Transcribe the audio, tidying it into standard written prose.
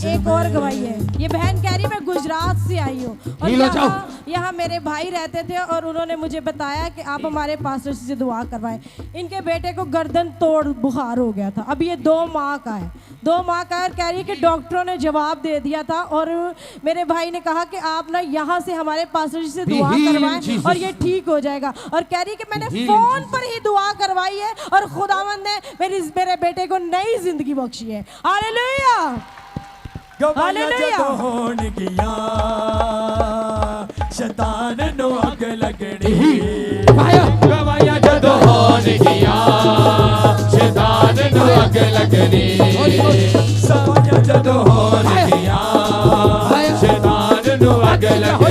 एक और गवाही है। ये बहन कह रही मैं गुजरात से आई हूँ और यहाँ मेरे भाई रहते थे और उन्होंने मुझे बताया कि आप हमारे पास्टर से दुआ करवाएं। इनके बेटे को गर्दन तोड़ बुखार हो गया था। अब ये 2 माह का है, 2 माह का है और कह रही है कि डॉक्टरों ने जवाब दे दिया था और मेरे भाई ने कहा कि आप ना यहाँ से हमारे पास्टर जी से दुआ करवाएं और ये ठीक हो जाएगा। और कह रही है कि मैंने फोन पर ही दुआ करवाई है और खुदावंद ने मेरे बेटे को नई जिंदगी बख्शी है। Hallelujah hallelujah. शैतान नो अग लगनी गवाया जदो होन गिया शैतान नो अग लगनी सवाया जदो होन गिया शैतान नो अग लगनी